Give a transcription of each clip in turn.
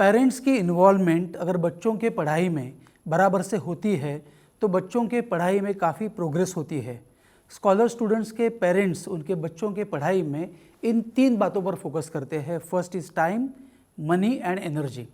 Parents की involvement अगर बच्चों के पढ़ाई में बराबर से होती है तो बच्चों के पढ़ाई में काफ़ी प्रोग्रेस होती है। स्कॉलर स्टूडेंट्स के पेरेंट्स उनके बच्चों के पढ़ाई में इन 3 बातों पर फोकस करते हैं। First is time, money and energy.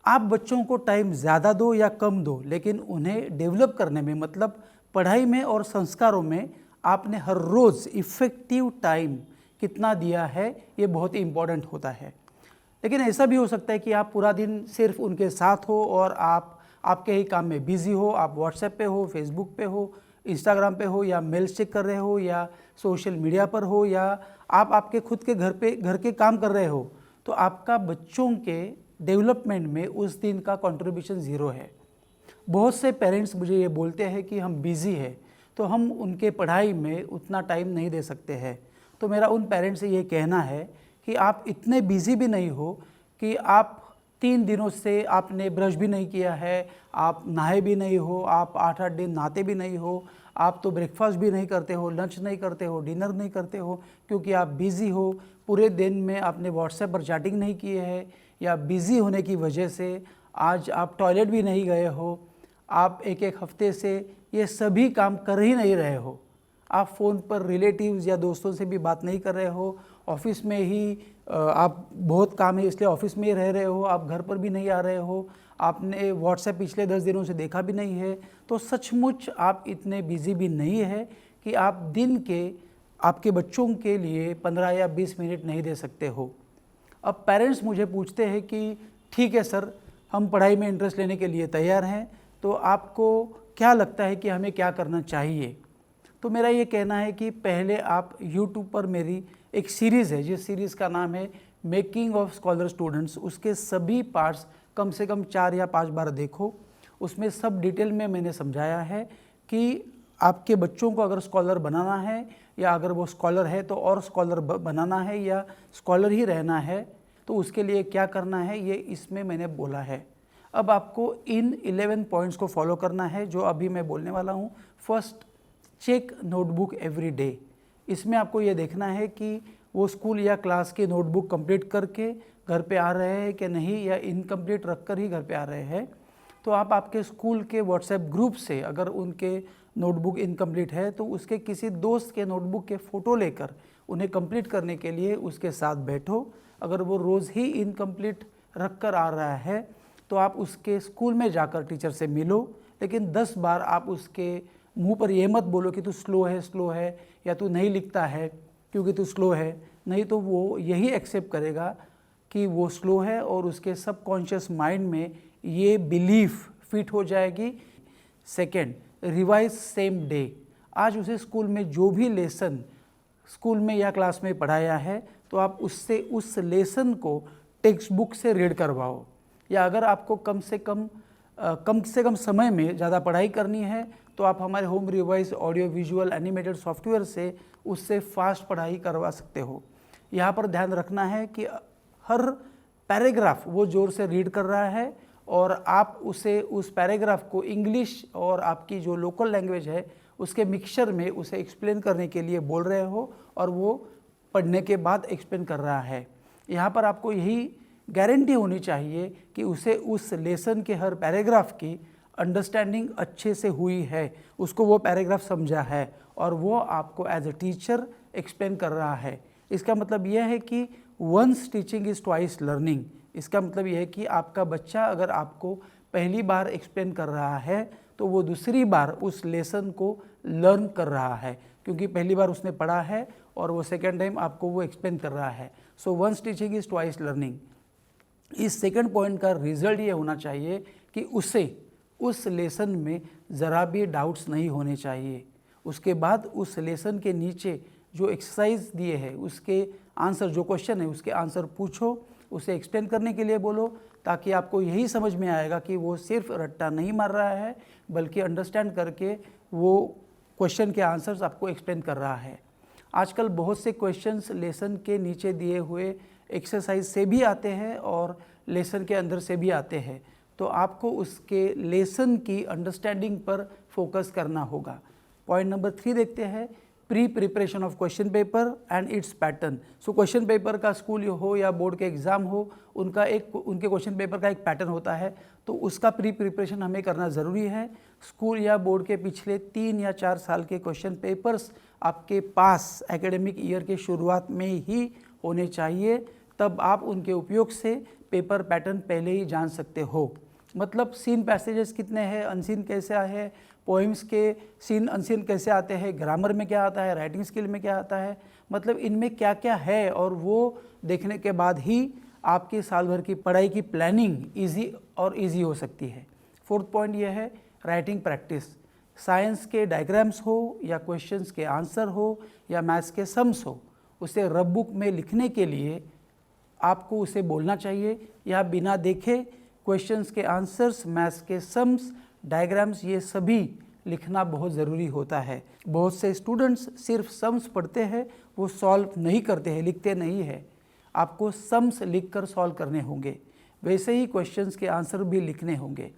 आप बच्चों को टाइम ज़्यादा दो या कम दो, लेकिन उन्हें डेवलप करने में, मतलब पढ़ाई में और संस्कारों में आपने हर रोज़ इफ़ेक्टिव टाइम कितना दिया है, ये बहुत ही इम्पॉर्टेंट होता है। लेकिन ऐसा भी हो सकता है कि आप पूरा दिन सिर्फ उनके साथ हो और आप आपके ही काम में बिज़ी हो, आप व्हाट्सएप पे हो, फेसबुक पे हो, इंस्टाग्राम पे हो, या मेल्स चेक कर रहे हो, या सोशल मीडिया पर हो, या आप आपके खुद के घर के काम कर रहे हो, तो आपका बच्चों के डेवलपमेंट में उस दिन का कंट्रीब्यूशन ज़ीरो है। बहुत से पेरेंट्स मुझे ये बोलते हैं कि हम बिज़ी है तो हम उनके पढ़ाई में उतना टाइम नहीं दे सकते हैं। तो मेरा उन पेरेंट्स से ये कहना है कि आप इतने बिज़ी भी नहीं हो कि आप 3 दिनों से आपने ब्रश भी नहीं किया है, आप नहाए भी नहीं हो, आप 8-8 दिन नहाते भी नहीं हो, आप तो ब्रेकफास्ट भी नहीं करते हो, लंच नहीं करते हो, डिनर नहीं करते हो, क्योंकि आप बिज़ी हो। पूरे दिन में आपने व्हाट्सएप पर चैटिंग नहीं किए है, या बिज़ी होने की वजह से आज आप टॉयलेट भी नहीं गए हो, आप एक हफ्ते से ये सभी काम कर ही नहीं रहे हो। आप फ़ोन पर रिलेटिव्स या दोस्तों से भी बात नहीं कर रहे हो, ऑफिस में ही आप बहुत काम है इसलिए ऑफिस में ही रह रहे हो, आप घर पर भी नहीं आ रहे हो, आपने व्हाट्सएप पिछले 10 दिनों से देखा भी नहीं है। तो सचमुच आप इतने बिज़ी भी नहीं है कि आप दिन के आपके बच्चों के लिए 15 या 20 मिनट नहीं दे सकते हो। अब पेरेंट्स मुझे पूछते हैं कि ठीक है सर, हम पढ़ाई में इंटरेस्ट लेने के लिए तैयार हैं, तो आपको क्या लगता है कि हमें क्या करना चाहिए? तो मेरा ये कहना है कि पहले आप YouTube पर मेरी एक सीरीज़ है, जिस सीरीज़ का नाम है मेकिंग ऑफ स्कॉलर स्टूडेंट्स, उसके सभी पार्ट्स कम से कम 4 या 5 बार देखो। उसमें सब डिटेल में मैंने समझाया है कि आपके बच्चों को अगर स्कॉलर बनाना है, या अगर वो स्कॉलर है तो और स्कॉलर बनाना है, या स्कॉलर ही रहना है तो उसके लिए क्या करना है, ये इसमें मैंने बोला है। अब आपको इन 11 पॉइंट्स को फॉलो करना है जो अभी मैं बोलने वाला हूँ। First, check notebook every day. इसमें आपको ये देखना है कि वो स्कूल या क्लास की नोटबुक कंप्लीट करके घर पे आ रहे हैं कि नहीं, या इनकम्प्लीट रख कर ही घर पे आ रहे हैं। तो आप आपके स्कूल के व्हाट्सएप ग्रुप से अगर उनके नोटबुक इनकम्प्लीट है तो उसके किसी दोस्त के नोटबुक के फ़ोटो लेकर उन्हें कंप्लीट करने के लिए उसके साथ बैठो। अगर वो रोज़ ही इनकम्प्लीट रख कर आ रहा है तो आप उसके स्कूल में जाकर टीचर से मिलो, लेकिन 10 बार आप उसके मुंह पर ये मत बोलो कि तू स्लो है, या तू नहीं लिखता है क्योंकि तू स्लो है। नहीं तो वो यही एक्सेप्ट करेगा कि वो स्लो है और उसके सबकॉन्शियस माइंड में ये बिलीफ फिट हो जाएगी। Second, revise same day. आज उसे स्कूल में जो भी लेसन स्कूल में या क्लास में पढ़ाया है तो आप उससे उस लेसन को टेक्स्ट बुक से रीड करवाओ, या अगर आपको कम से कम समय में ज़्यादा पढ़ाई करनी है तो आप हमारे home revise audio visual animated software से उससे फास्ट पढ़ाई करवा सकते हो। यहाँ पर ध्यान रखना है कि हर पैराग्राफ वो ज़ोर से रीड कर रहा है और आप उसे उस पैराग्राफ को इंग्लिश और आपकी जो लोकल लैंग्वेज है उसके मिक्सचर में उसे एक्सप्लेन करने के लिए बोल रहे हो, और वो पढ़ने के बाद एक्सप्लेन कर रहा है। यहाँ पर आपको यही गारंटी होनी चाहिए कि उसे उस लेसन के हर पैराग्राफ की अंडरस्टैंडिंग अच्छे से हुई है, उसको वो पैराग्राफ समझा है और वो आपको एज ए टीचर एक्सप्लेन कर रहा है। इसका मतलब यह है कि once teaching is twice learning. इसका मतलब यह है कि आपका बच्चा अगर आपको पहली बार एक्सप्लेन कर रहा है तो वो दूसरी बार उस लेसन को लर्न कर रहा है, क्योंकि पहली बार उसने पढ़ा है और वो सेकेंड टाइम आपको वो एक्सप्लेन कर रहा है। So once teaching is twice learning. इस सेकंड पॉइंट का रिजल्ट ये होना चाहिए कि उसे उस लेसन में ज़रा भी डाउट्स नहीं होने चाहिए। उसके बाद उस लेसन के नीचे जो एक्सरसाइज दिए हैं उसके आंसर, जो क्वेश्चन है उसके आंसर पूछो, उसे एक्सप्लेन करने के लिए बोलो, ताकि आपको यही समझ में आएगा कि वो सिर्फ रट्टा नहीं मार रहा है बल्कि अंडरस्टैंड करके वो क्वेश्चन के आंसर्स आपको एक्सप्लेन कर रहा है। आजकल बहुत से क्वेश्चंस लेसन के नीचे दिए हुए एक्सरसाइज से भी आते हैं और लेसन के अंदर से भी आते हैं, तो आपको उसके लेसन की अंडरस्टैंडिंग पर फोकस करना होगा। पॉइंट नंबर 3 देखते हैं, pre preparation of question paper and it's pattern. So question paper का स्कूल हो या बोर्ड के एग्ज़ाम हो, उनके क्वेश्चन पेपर का एक पैटर्न होता है, तो उसका प्री प्रिपरेशन हमें करना ज़रूरी है। स्कूल या बोर्ड के पिछले 3 या 4 साल के क्वेश्चन पेपर्स आपके पास एकेडमिक ईयर के शुरुआत में ही होने चाहिए, तब आप उनके उपयोग से पेपर पैटर्न पहले ही जान सकते हो। मतलब सीन पैसेजेस कितने हैं, अनसीन कैसे है, पोइम्स के सीन अनसीन कैसे आते हैं, ग्रामर में क्या आता है, राइटिंग स्किल में क्या आता है, मतलब इनमें क्या क्या है, और वो देखने के बाद ही आपकी साल भर की पढ़ाई की प्लानिंग ईजी हो सकती है। 4th पॉइंट ये है राइटिंग प्रैक्टिस। साइंस के डायग्राम्स हो या क्वेश्चंस के आंसर हो या मैथ्स के सम्स हो, उसे रफ बुक में लिखने के लिए आपको उसे बोलना चाहिए या बिना देखे क्वेश्चंस के आंसर्स, मैथ्स के सम्स, डायग्राम्स, ये सभी लिखना बहुत ज़रूरी होता है। बहुत से स्टूडेंट्स सिर्फ सम्स पढ़ते हैं, वो सॉल्व नहीं करते हैं, लिखते नहीं है। आपको सम्स लिखकर सॉल्व करने होंगे, वैसे ही क्वेश्चंस के आंसर भी लिखने होंगे।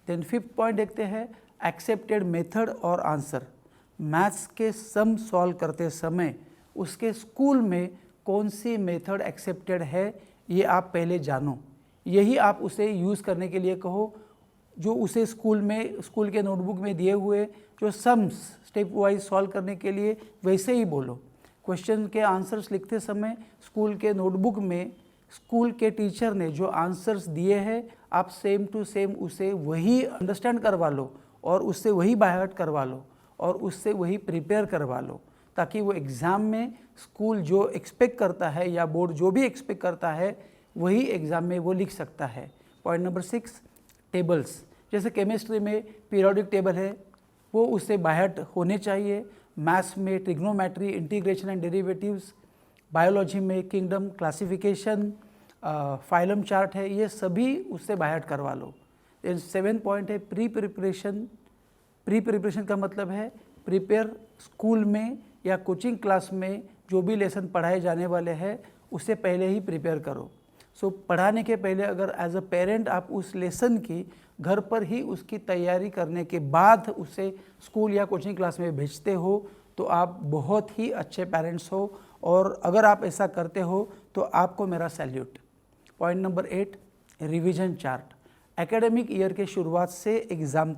देन 5th पॉइंट देखते हैं एक्सेप्टेड मेथड और आंसर। मैथ्स के सम सॉल्व करते समय उसके स्कूल में कौन सी मेथड एक्सेप्टेड है, ये आप पहले जानो। यही आप उसे यूज़ करने के लिए कहो, जो उसे स्कूल के नोटबुक में दिए हुए जो सम्स स्टेप वाइज सॉल्व करने के लिए वैसे ही बोलो। क्वेश्चन के आंसर्स लिखते समय स्कूल के नोटबुक में स्कूल के टीचर ने जो आंसर्स दिए हैं, आप सेम टू सेम उसे वही अंडरस्टैंड करवा लो और उससे वही बाय हार्ट करवा लो और उससे वही प्रिपेयर करवा लो, ताकि वो एग्ज़ाम में स्कूल जो एक्सपेक्ट करता है या बोर्ड जो भी एक्सपेक्ट करता है वही एग्ज़ाम में वो लिख सकता है। Point number 6 tables. जैसे केमिस्ट्री में पीरियोडिक टेबल है, वो उससे बाय हार्ट होने चाहिए। मैथ्स में trigonometry, integration and derivatives, biology में किंगडम क्लासिफिकेशन, फाइलम चार्ट है, ये सभी उससे बाय हार्ट करवा लो। 7th पॉइंट है प्री प्रिपरेशन। प्री प्रिपरेशन का मतलब है प्रिपेयर स्कूल में या कोचिंग क्लास में जो भी लेसन पढ़ाए जाने वाले हैं उसे पहले ही प्रिपेयर करो। सो पढ़ाने के पहले अगर एज अ पेरेंट आप उस लेसन की घर पर ही उसकी तैयारी करने के बाद उसे स्कूल या कोचिंग क्लास में भेजते हो तो आप बहुत ही अच्छे पेरेंट्स हो, और अगर आप ऐसा करते हो तो आपको मेरा salute. Point number 8 revision chart. Academic year के शुरुआत से एग्ज़ाम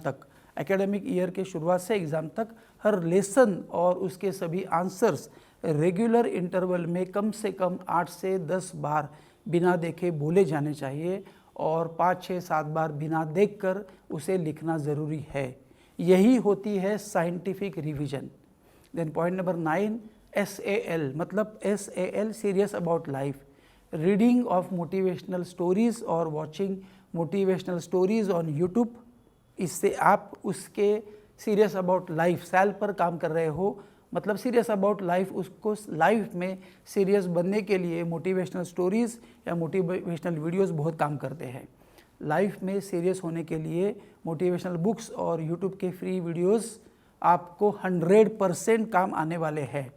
तक हर लेसन और उसके सभी आंसर्स रेगुलर इंटरवल में कम से कम 8 से 10 बार बिना देखे बोले जाने चाहिए और 5, 6, 7 बार बिना देखकर उसे लिखना ज़रूरी है। यही होती है scientific revision. Then point number 9 SAL, मतलब SAL serious about life. Reading of motivational stories और watching motivational stories on YouTube, इससे आप उसके सीरियस अबाउट लाइफ सैल पर काम कर रहे हो, मतलब सीरियस अबाउट लाइफ, उसको लाइफ में सीरियस बनने के लिए मोटिवेशनल स्टोरीज़ या मोटिवेशनल वीडियोस बहुत काम करते हैं। लाइफ में सीरियस होने के लिए मोटिवेशनल बुक्स और यूट्यूब के फ्री वीडियोस आपको 100% काम आने वाले हैं।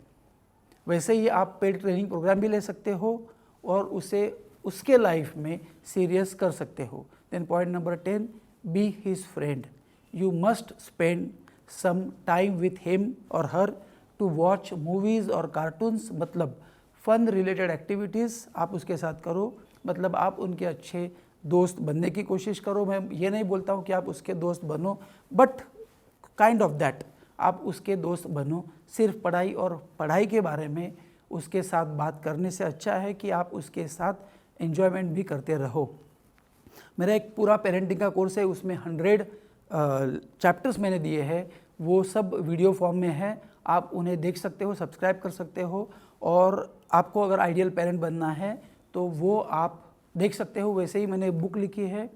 वैसे ही आप पेड ट्रेनिंग प्रोग्राम भी ले सकते हो और उसे उसके लाइफ में सीरियस कर सकते हो। Then point number 10 be his friend. You must spend some time with him और हर टू वॉच मूवीज़ और कार्टून्स, मतलब फ़न रिलेटेड एक्टिविटीज़ आप उसके साथ करो, मतलब आप उनके अच्छे दोस्त बनने की कोशिश करो। मैं ये नहीं बोलता हूँ कि आप उसके दोस्त बनो, बट काइंड ऑफ दैट आप उसके दोस्त बनो। सिर्फ पढ़ाई और पढ़ाई के बारे में उसके साथ बात करने से अच्छा है कि आप उसके साथ एन्जॉयमेंट भी करते रहो। मेरा एक पूरा पेरेंटिंग का कोर्स है, उसमें 100 चैप्टर्स मैंने दिए हैं, वो सब वीडियो फॉर्म में है, आप उन्हें देख सकते हो, सब्सक्राइब कर सकते हो, और आपको अगर आइडियल पेरेंट बनना है तो वो आप देख सकते हो। वैसे ही मैंने बुक लिखी है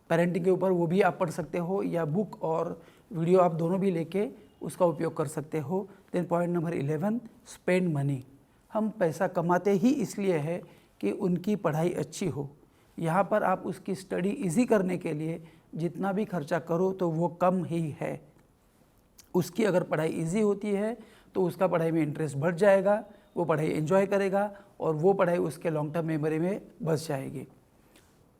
पेरेंटिंग के ऊपर, वो भी आप पढ़ सकते हो, या बुक और वीडियो आप दोनों भी लेके उसका उपयोग कर सकते हो। Then point number 11 spend money. हम पैसा कमाते ही इसलिए है कि उनकी पढ़ाई अच्छी हो। यहाँ पर आप उसकी स्टडी इजी करने के लिए जितना भी खर्चा करो तो वो कम ही है। उसकी अगर पढ़ाई इजी होती है तो उसका पढ़ाई में इंटरेस्ट बढ़ जाएगा, वो पढ़ाई एंजॉय करेगा और वो पढ़ाई उसके लॉन्ग टर्म मेमोरी में बस जाएगी।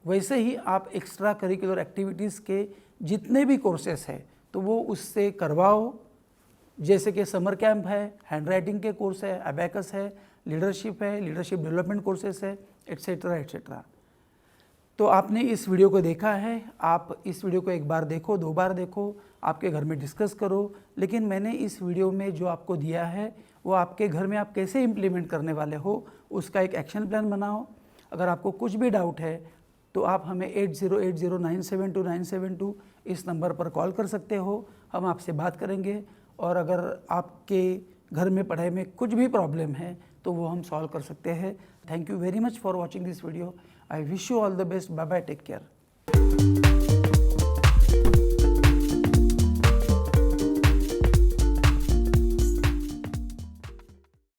वैसे ही आप एक्स्ट्रा करिकुलर एक्टिविटीज़ के जितने भी कोर्सेस हैं तो वो उससे करवाओ, जैसे कि समर कैंप है, हैंड राइटिंग के कोर्स है, अबैकस है, लीडरशिप है, लीडरशिप डेवलपमेंट कोर्सेस है, एट्सेट्रा एट्सेट्रा। तो आपने इस वीडियो को देखा है, आप इस वीडियो को एक बार देखो, 2 बार देखो, आपके घर में डिस्कस करो, लेकिन मैंने इस वीडियो में जो आपको दिया है वो आपके घर में आप कैसे इम्प्लीमेंट करने वाले हो उसका एक एक्शन प्लान बनाओ। अगर आपको कुछ भी डाउट है तो आप हमें 8080972972 इस नंबर पर कॉल कर सकते हो, हम आपसे बात करेंगे। और अगर आपके घर में पढ़ाई में कुछ भी प्रॉब्लम है तो वो हम सॉल्व कर सकते हैं। Thank you very much for watching this video. I wish you all the best. Bye bye, take care.